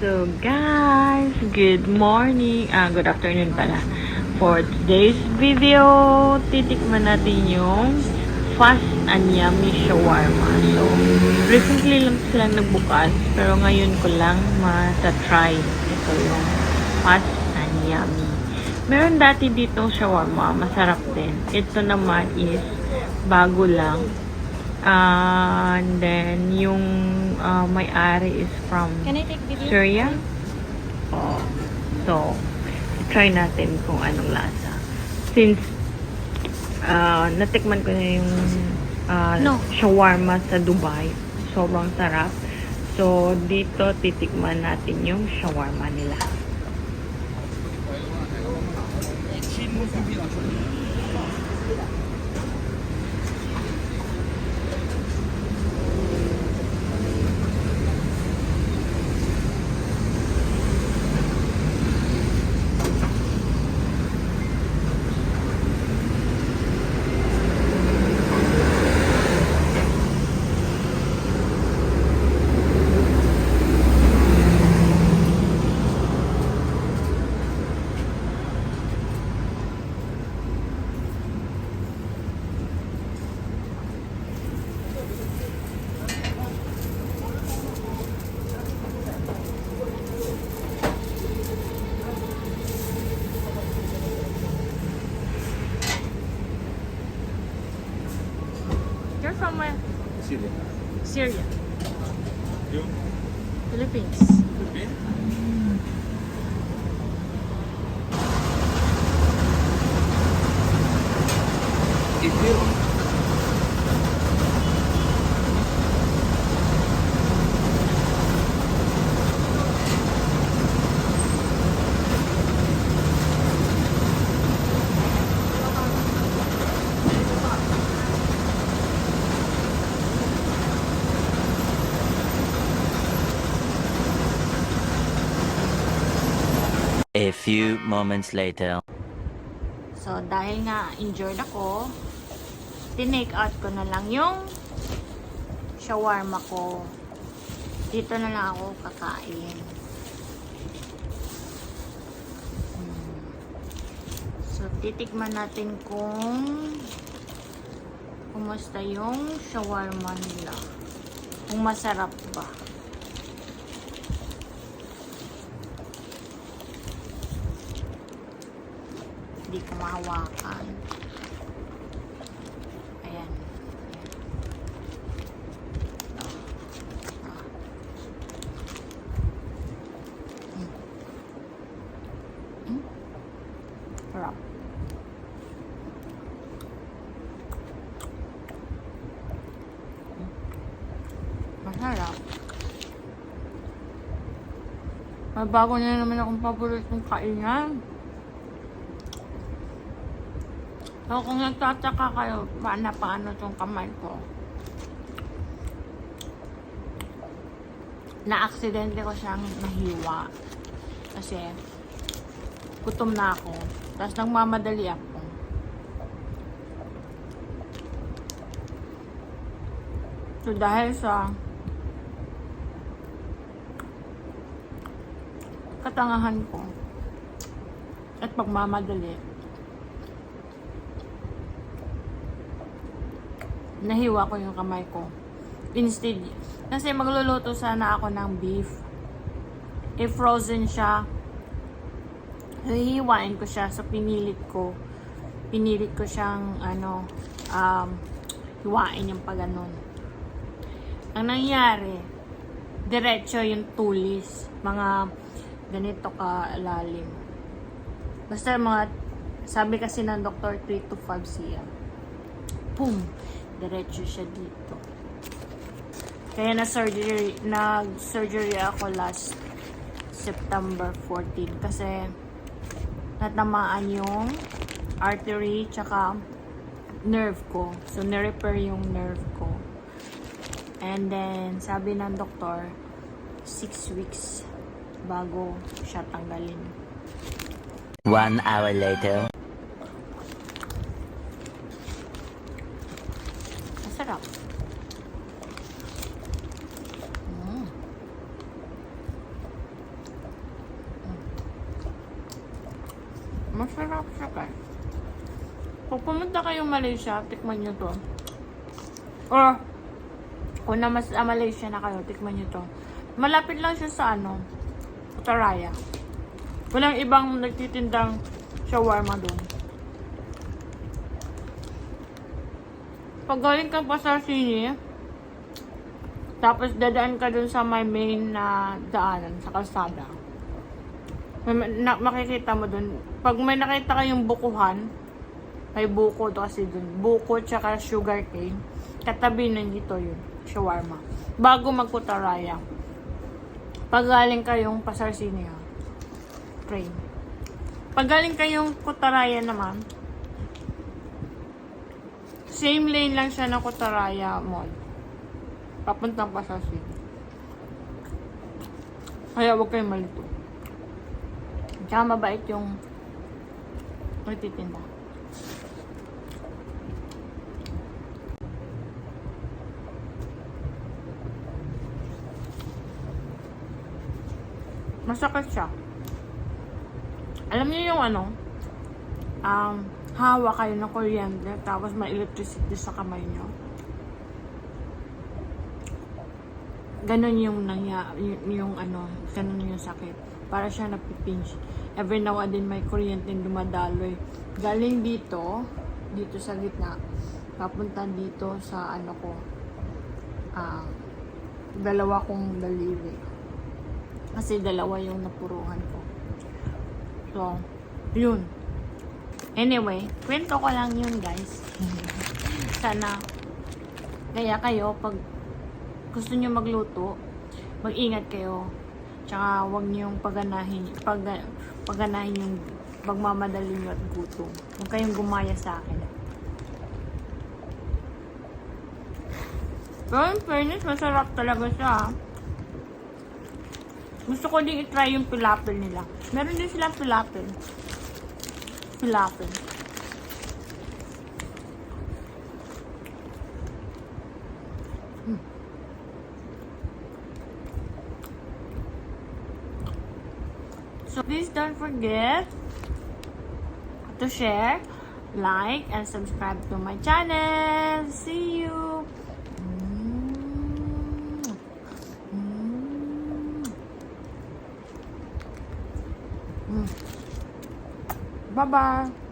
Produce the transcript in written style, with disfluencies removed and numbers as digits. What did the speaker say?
So guys, good morning, good afternoon pala. For today's video, titikman natin yung Fast and Yummy Shawarma. So, recently lang silang nagbukas, pero ngayon ko lang mata-try ito yung Fast and Yummy. Meron dati ditong shawarma, masarap din. Ito naman is bago lang. And then, yung may-ari is from Syria. Oh, so, try natin kung anong lasa. Since, natikman ko na yung shawarma sa Dubai. Sobrang sarap. So, dito, titikman natin yung shawarma nila. You're from where? Syria. Syria. You? Philippines. Philippines? If you A few moments later. So, dahil nga injured ako, tinake out ko na lang yung shawarma ko. Dito na lang ako kakain. So, titikman natin kung kumusta yung shawarma nila. Kung masarap ba. Hindi ko mahawakan. Ayan. Sarap. Masarap. May bago na naman akong paboritong kainan. So, kung nagtataka kayo, paano itong kamay ko? Na-aksidente ko siyang nahiwa. Kasi, gutom na ako. Tapos, nagmamadali ako. So, dahil sa katangahan ko at pagmamadali, nahiwa ko yung kamay ko. Instead, kasi magluluto sana ako ng beef. If frozen siya, hihiwain ko siya. So, pinilit ko siyang, hiwain yung paganon. Ang nangyari, diretso yung tulis. Mga ganito ka-lalim. Basta sabi kasi ng doktor, 3 to 5 cm. Boom! Diretso siya dito. Kaya nag-surgery ako last September 14 kasi natamaan yung artery tsaka nerve ko. So, na-repair yung nerve ko. And then, sabi ng doktor, 6 weeks bago siya tanggalin. 1 hour later. Masarap. Masarap siya guys. Kung pumunta kayong Malaysia, tikman nyo to. Or, kung Malaysia na kayo, tikman nyo to. Malapit lang siya sa Putrajaya. Walang ibang nagtitindang shawarma doon. Pag galing ka pa sa sini, tapos dadaan ka dun sa may main na daanan, sa kalsada. Makikita mo dun. Pag may nakita kayong bukuhan, may buko to kasi dun. Buko tsaka sugar cane. Katabi na dito yun. Shawarma. Bago mag-Putrajaya. Pag galing kayong Pasar-Sini, train. Pag galing kayong Putrajaya naman, same lane lang siya ng Putrajaya Mall. Papuntang Pasar-Sini. Kaya huwag kayong malito. Kaya mabait yung nagtitinda. Masakit siya. Alam niyo yung hawa kayo ng kuryente tapos may electricity sa kamay niyo. Ganon yung ganon yung sakit. Para siya napipinch. Every now and then may kuryente dumadaloy. Galing dito sa gitna, papunta dito sa dalawa kong daliri. Kasi dalawa yung napuruhan ko. So, yun. Anyway, kwento ko lang yun, guys. Sana, kaya kayo, pag gusto nyo magluto, mag-ingat kayo. Tsaka, huwag nyo paganahin yung pagmamadali nyo at gutom. Huwag kayong gumaya sa akin. Pero in fairness, masarap talaga siya. Gusto ko din i-try yung pilapil nila. Meron din silang pilapil. So please don't forget to share, like, and subscribe to my channel. See you! Bye-bye!